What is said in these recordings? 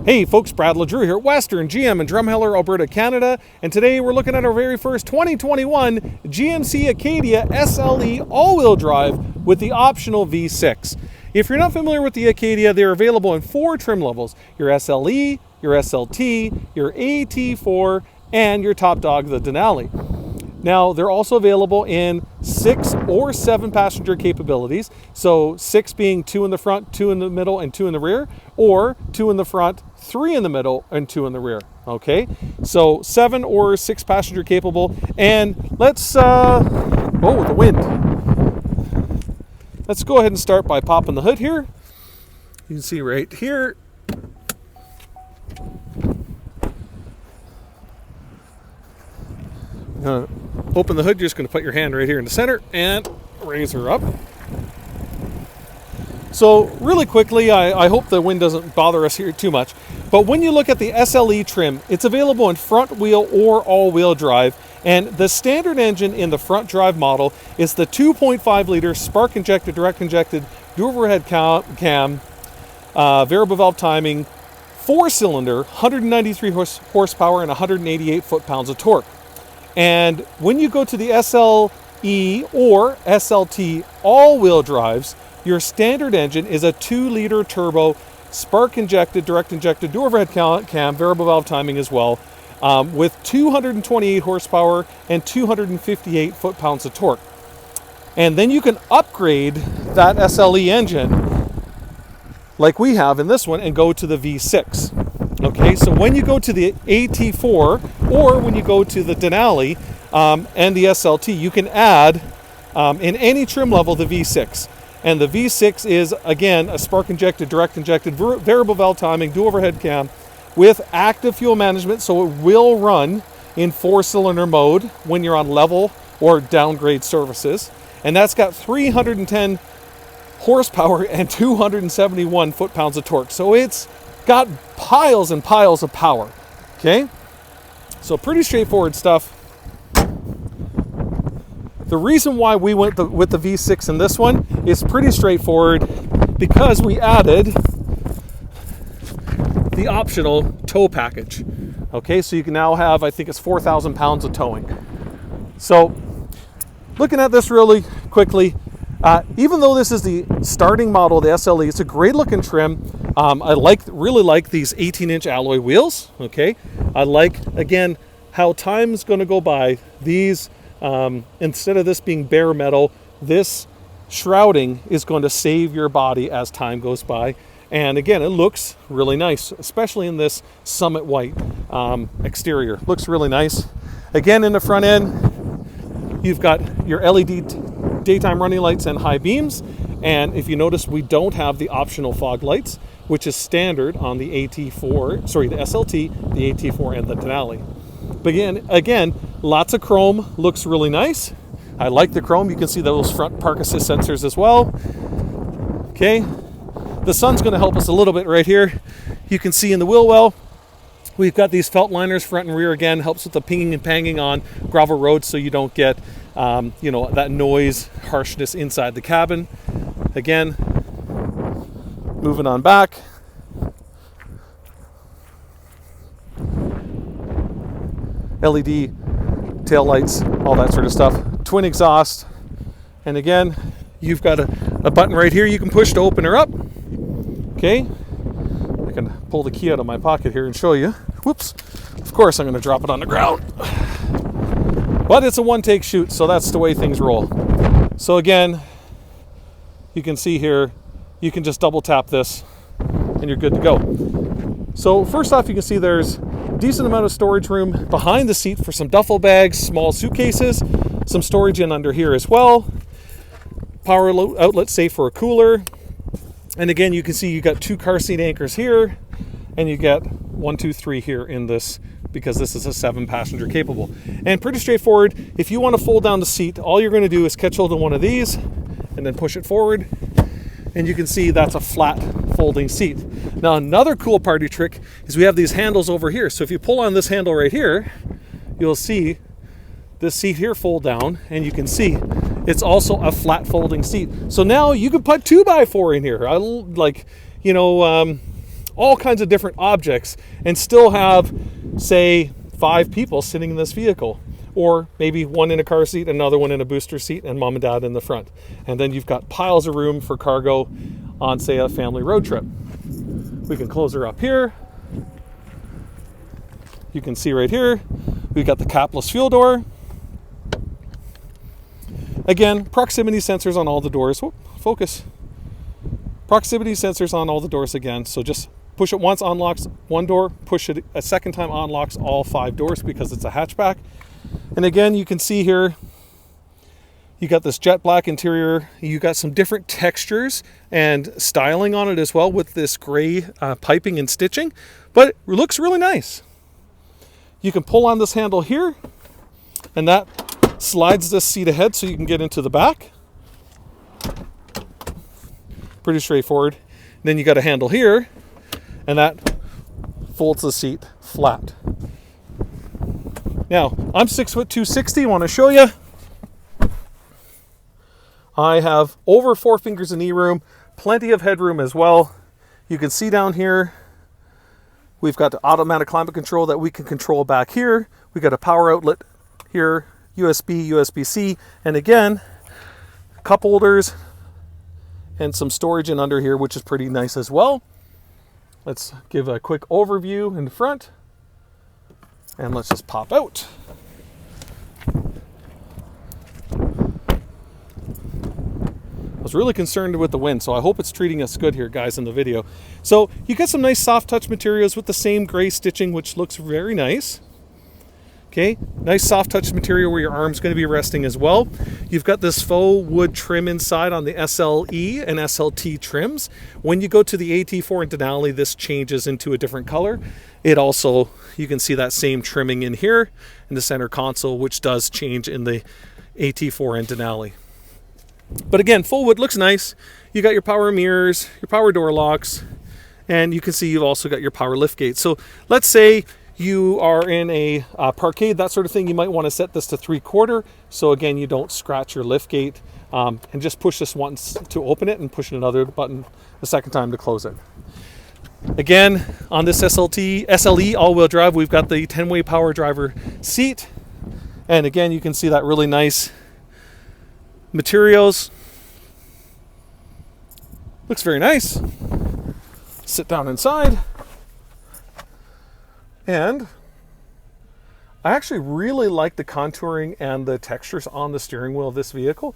Hey folks, Brad LeDrew here at Western GM in Drumheller, Alberta, Canada, and today we're looking at our very first 2021 GMC Acadia SLE all-wheel drive with the optional V6. If you're not familiar with the Acadia, they're available in 4 trim levels: your SLE, your SLT, your AT4, and your top dog, the Denali. Now, they're also available in 6 or 7 passenger capabilities. So 6 being 2 in the front, 2 in the middle, and 2 in the rear, or 2 in the front, 3 in the middle, and 2 in the rear. Okay, so 7 or 6 passenger capable. And let's, oh, the wind. Let's go ahead and start by popping the hood here. You can see right here. Open the hood, you're just going to put your hand right here in the center and raise her up. So really quickly, I hope the wind doesn't bother us here too much, but when you look at the SLE trim, it's available in front wheel or all-wheel drive, and the standard engine in the front drive model is the 2.5 liter spark injected, direct injected, dual overhead cam, variable valve timing, 4-cylinder, 193 horsepower and 188 foot-pounds of torque. And when you go to the SLE or SLT all-wheel drives, your standard engine is a 2-liter turbo, spark-injected, direct-injected, dual overhead cam, variable valve timing as well, with 228 horsepower and 258 foot-pounds of torque. And then you can upgrade that SLE engine, like we have in this one, and go to the V6. Okay, so when you go to the AT4 or when you go to the Denali and the SLT, you can add in any trim level the V6. And the V6 is, again, a spark-injected, direct-injected, variable valve timing, dual overhead cam with active fuel management, so it will run in 4-cylinder mode when you're on level or downgrade services. And that's got 310 horsepower and 271 foot-pounds of torque. So it's got piles and piles of power. Okay, so pretty straightforward stuff. The reason why we went with the V6 in this one is pretty straightforward, because we added the optional tow package. Okay, so you can now have, I think it's 4,000 pounds of towing. So looking at this really quickly, even though this is the starting model, the SLE, it's a great looking trim. I really like these 18-inch alloy wheels. Okay, I like, again, how time's going to go by. These, instead of this being bare metal, this shrouding is going to save your body as time goes by. And again, it looks really nice, especially in this Summit White exterior. Looks really nice. Again, in the front end, you've got your LED daytime running lights and high beams. And if you notice, we don't have the optional fog lights, which is standard on the AT4, sorry, the SLT, the AT4, and the Denali. But again, lots of chrome, looks really nice. I like the chrome. You can see those front park assist sensors as well. Okay, the sun's going to help us a little bit right here. You can see in the wheel well, we've got these felt liners front and rear. Again, helps with the pinging and panging on gravel roads, so you don't get that noise, harshness inside the cabin. Again, moving on back. LED tail lights, all that sort of stuff. Twin exhaust. And again, you've got a button right here you can push to open her up. Okay. I can pull the key out of my pocket here and show you. Whoops. Of course, I'm going to drop it on the ground. But it's a one-take shoot, so that's the way things roll. So again, you can see here, you can just double tap this and you're good to go. So first off, you can see there's a decent amount of storage room behind the seat for some duffel bags, small suitcases, some storage in under here as well. Power outlet safe for a cooler. And again, you can see you got 2 car seat anchors here, and you get 1, 2, 3 here in this, because this is a 7-passenger capable. And pretty straightforward. If you want to fold down the seat, all you're going to do is catch hold of one of these and then push it forward, and you can see that's a flat folding seat. Now, another cool party trick is we have these handles over here. So if you pull on this handle right here, you'll see this seat here fold down, and you can see it's also a flat folding seat. So now you can put 2x4 in here. I like, all kinds of different objects and still have, say, 5 people sitting in this vehicle. Or maybe one in a car seat, another one in a booster seat, and mom and dad in the front. And then you've got piles of room for cargo on, say, a family road trip. We can close her up here. You can see right here, we've got the capless fuel door. Again, proximity sensors on all the doors. Whoop, focus. Proximity sensors on all the doors again. So just push it once, unlocks one door. Push it a second time, unlocks all 5 doors because it's a hatchback. And again, you can see here, you got this jet black interior. You got some different textures and styling on it as well with this gray piping and stitching, but it looks really nice. You can pull on this handle here, and that slides this seat ahead so you can get into the back. Pretty straightforward. And then you got a handle here, and that folds the seat flat. Now, I'm 6'2", 260. I want to show you. I have over 4 fingers of knee room, plenty of headroom as well. You can see down here, we've got the automatic climate control that we can control back here. We got a power outlet here, USB, USB-C, and again, cup holders and some storage in under here, which is pretty nice as well. Let's give a quick overview in the front. And let's just pop out. I was really concerned with the wind, so I hope it's treating us good here, guys, in the video. So you get some nice soft touch materials with the same gray stitching, which looks very nice. Okay, nice soft touch material where your arm's going to be resting as well. You've got this faux wood trim inside on the SLE and SLT trims. When you go to the AT4 and Denali, this changes into a different color. It also, you can see that same trimming in here in the center console, which does change in the AT4 and Denali. But again, full wood looks nice. You got your power mirrors, your power door locks, and you can see you've also got your power liftgate. So let's say you are in a parkade, that sort of thing, you might want to set this to 3/4. So again, you don't scratch your liftgate, and just push this once to open it and push another button the second time to close it. Again, on this SLE all-wheel drive, we've got the 10-way power driver seat. And again, you can see that really nice materials. Looks very nice. Sit down inside. And I actually really like the contouring and the textures on the steering wheel of this vehicle.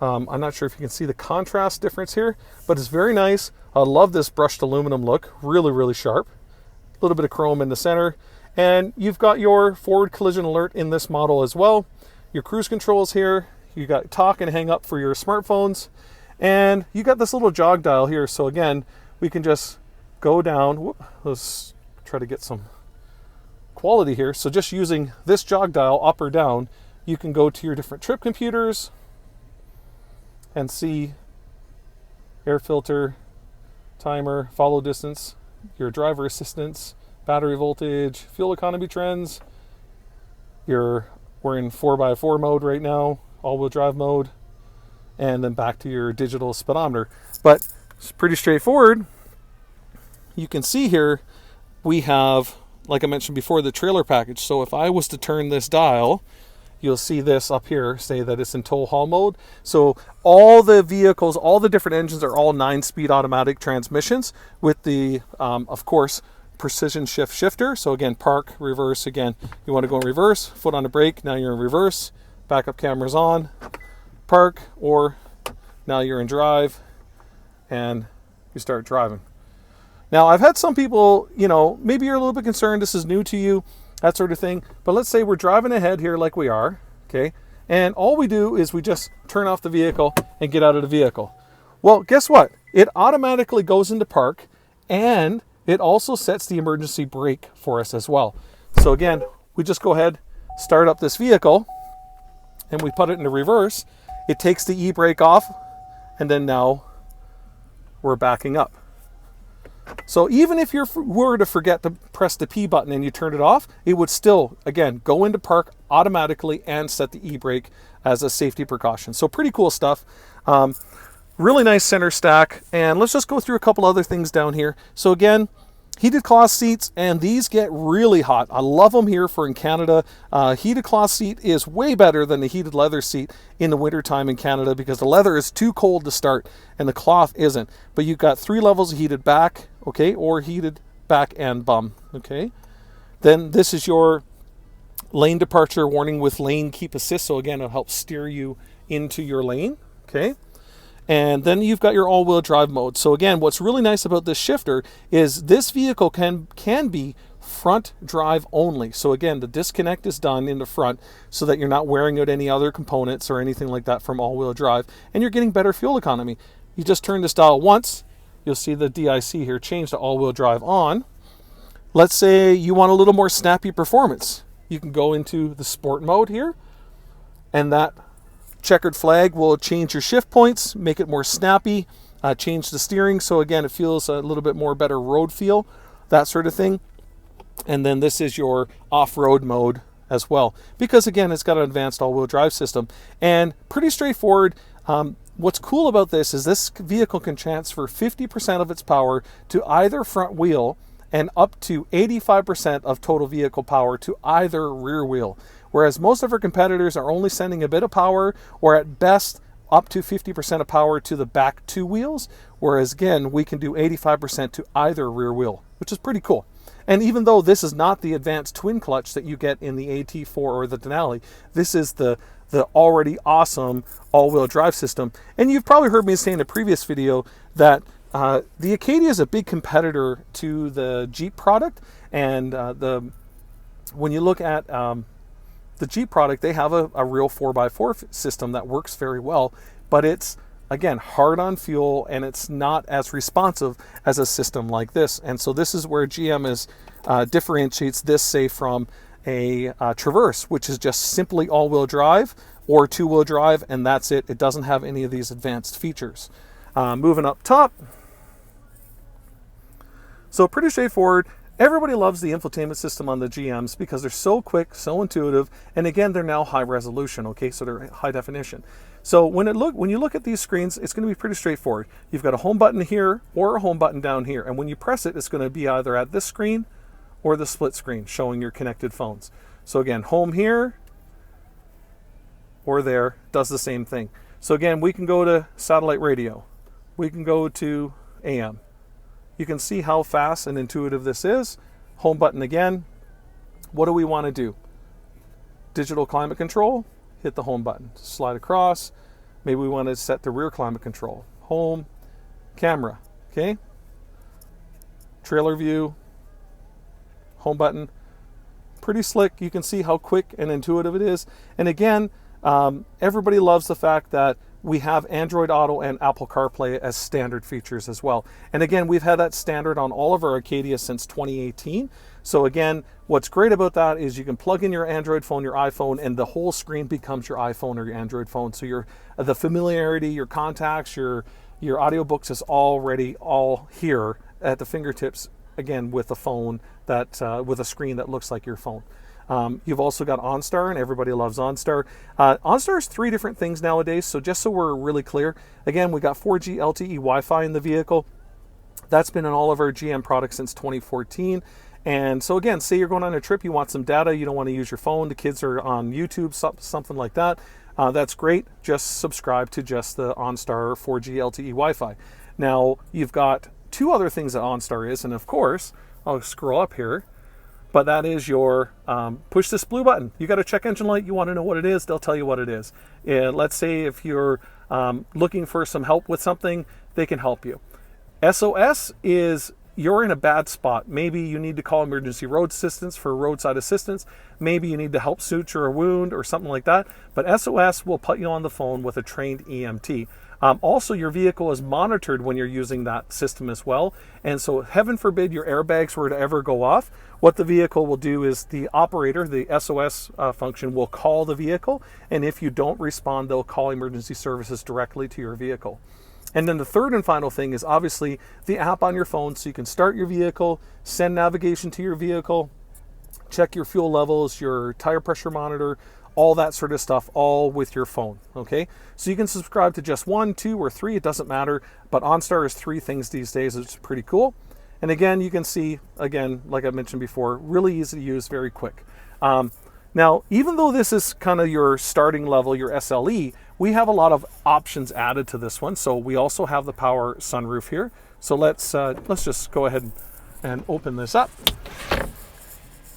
I'm not sure if you can see the contrast difference here, but it's very nice. I love this brushed aluminum look, really, really sharp. A little bit of chrome in the center. And you've got your forward collision alert in this model as well. Your cruise controls here. You got talk and hang up for your smartphones. And you got this little jog dial here. So again, we can just go down. Whoop, let's try to get some quality here. So just using this jog dial up or down, you can go to your different trip computers and see air filter, timer, follow distance, your driver assistance, battery voltage, fuel economy trends. We're in 4x4 mode right now, all-wheel drive mode, and then back to your digital speedometer. But it's pretty straightforward. You can see here we have, like I mentioned before, the trailer package. So if I was to turn this dial, you'll see this up here say that it's in tow haul mode. So all the vehicles, all the different engines are all 9-speed automatic transmissions with the, of course, precision shift shifter. So again, park, reverse. Again, you want to go in reverse, foot on the brake, now you're in reverse, backup camera's on, park, or now you're in drive and you start driving. Now, I've had some people, maybe you're a little bit concerned, this is new to you, that sort of thing. But let's say we're driving ahead here like we are, okay? And all we do is we just turn off the vehicle and get out of the vehicle. Well, guess what? It automatically goes into park, and it also sets the emergency brake for us as well. So again, we just go ahead, start up this vehicle, and we put it into reverse. It takes the e-brake off, and then now we're backing up. So even if you were to forget to press the P button and you turn it off, it would still, again, go into park automatically and set the e-brake as a safety precaution. So pretty cool stuff. Really nice center stack. And let's just go through a couple other things down here. So again, Heated cloth seats, and these get really hot. I love them here for in Canada. Heated cloth seat is way better than the heated leather seat in the wintertime in Canada because the leather is too cold to start and the cloth isn't. But you've got 3 levels of heated back, okay, or heated back and bum, okay. Then this is your lane departure warning with lane keep assist. So again, it'll help steer you into your lane, okay. And then you've got your all-wheel drive mode. So again, what's really nice about this shifter is this vehicle can be front drive only. So again, the disconnect is done in the front so that you're not wearing out any other components or anything like that from all-wheel drive, and you're getting better fuel economy. You just turn this dial once, you'll see the DIC here change to all-wheel drive on. Let's say you want a little more snappy performance. You can go into the sport mode here, and that checkered flag will change your shift points, make it more snappy, change the steering. So again, it feels a little bit more better road feel, that sort of thing. And then this is your off-road mode as well, because again, it's got an advanced all-wheel drive system and pretty straightforward. What's cool about this is this vehicle can transfer 50% of its power to either front wheel and up to 85% of total vehicle power to either rear wheel. Whereas most of our competitors are only sending a bit of power, or at best up to 50% of power to the back 2 wheels. Whereas again, we can do 85% to either rear wheel, which is pretty cool. And even though this is not the advanced twin clutch that you get in the AT4 or the Denali, this is the already awesome all-wheel drive system. And you've probably heard me say in a previous video that the Acadia is a big competitor to the Jeep product. And when you look at the Jeep product, they have a real 4x4 system that works very well, but it's, again, hard on fuel and it's not as responsive as a system like this. And so this is where GM differentiates this, say, from a Traverse, which is just simply all-wheel drive or 2-wheel drive, and that's it. It doesn't have any of these advanced features. Moving up top. So pretty straightforward. Everybody loves the infotainment system on the GMs because they're so quick, so intuitive, and again, they're now high resolution, okay? So they're high definition. So when you look at these screens, it's going to be pretty straightforward. You've got a home button here or a home button down here, and when you press it, it's going to be either at this screen or the split screen showing your connected phones. So again, home here or there does the same thing. So again, we can go to satellite radio. We can go to AM. You can see how fast and intuitive this is. Home button again. What do we want to do? Digital climate control, hit the home button. Slide across. Maybe we want to set the rear climate control. Home, camera, okay? Trailer view, home button. Pretty slick. You can see how quick and intuitive it is. And again, everybody loves the fact that we have Android Auto and Apple CarPlay as standard features as well. And again, we've had that standard on all of our Acadia since 2018. So again, what's great about that is you can plug in your Android phone, your iPhone, and the whole screen becomes your iPhone or your Android phone. So the familiarity, your contacts, your audiobooks is already all here at the fingertips, again, with a phone that with a screen that looks like your phone. You've also got Onstar, and everybody loves Onstar. Onstar is 3 different things nowadays, so just so we're really clear, again, we got 4G LTE Wi-Fi in the vehicle. That's been in all of our GM products since 2014. And so again, say you're going on a trip, you want some data, you don't want to use your phone, the kids are on YouTube, something like that. That's great. Just subscribe to just the Onstar 4G LTE Wi-Fi. Now, you've got 2 other things that Onstar is, and of course, I'll scroll up here, but that is your push this blue button. You got a check engine light, you want to know what it is, they'll tell you what it is. Let's say if you're looking for some help with something, they can help you. SOS is you're in a bad spot. Maybe you need to call emergency road assistance for roadside assistance. Maybe you need to help suture a wound or something like that. But SOS will put you on the phone with a trained EMT. Also, your vehicle is monitored when you're using that system as well. And so heaven forbid your airbags were to ever go off, what the vehicle will do is the operator, the SOS function, will call the vehicle. And if you don't respond, they'll call emergency services directly to your vehicle. And then the third and final thing is obviously the app on your phone, so you can start your vehicle, send navigation to your vehicle, check your fuel levels, your tire pressure monitor, all that sort of stuff, all with your phone, okay? So you can subscribe to just 1, 2, or 3, it doesn't matter, but OnStar is 3 things these days, it's pretty cool. And again, you can see, again, like I mentioned before, really easy to use, very quick. Now, even though this is kind of your starting level, your SLE, we have a lot of options added to this one. So we also have the power sunroof here. So let's just go ahead and open this up.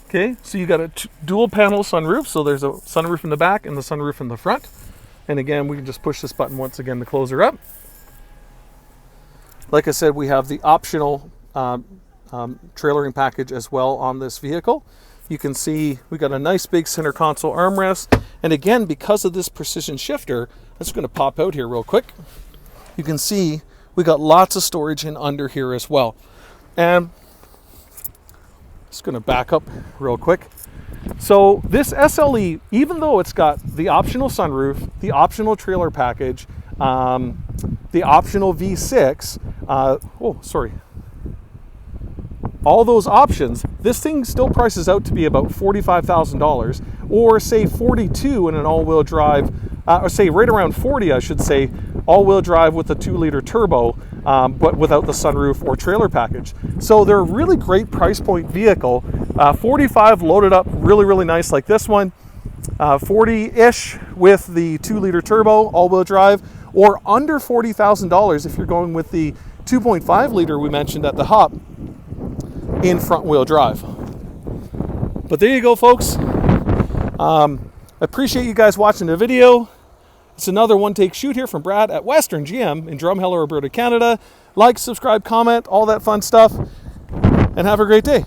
Okay, so you got a dual panel sunroof. So there's a sunroof in the back and the sunroof in the front. And again, we can just push this button once again to close her up. Like I said, we have the optional trailering package as well on this vehicle. You can see we got a nice big center console armrest. And again, because of this precision shifter, I'm just going to pop out here real quick. You can see we got lots of storage in under here as well. And just going to back up real quick. So this SLE, even though it's got the optional sunroof, the optional trailer package, the optional V6, all those options, this thing still prices out to be about $45,000, or say 42 in an all-wheel drive, or say right around 40, I should say, all-wheel drive with a 2-liter turbo, but without the sunroof or trailer package. So they're a really great price point vehicle. 45 loaded up really, really nice like this one. 40-ish with the 2-liter turbo, all-wheel drive, or under $40,000 if you're going with the 2.5 liter we mentioned at the hop in front wheel drive. But there you go, folks. I appreciate you guys watching the video. It's another one-take shoot here from Brad at Western GM in Drumheller, Alberta, Canada. Like, subscribe, comment, all that fun stuff, and have a great day.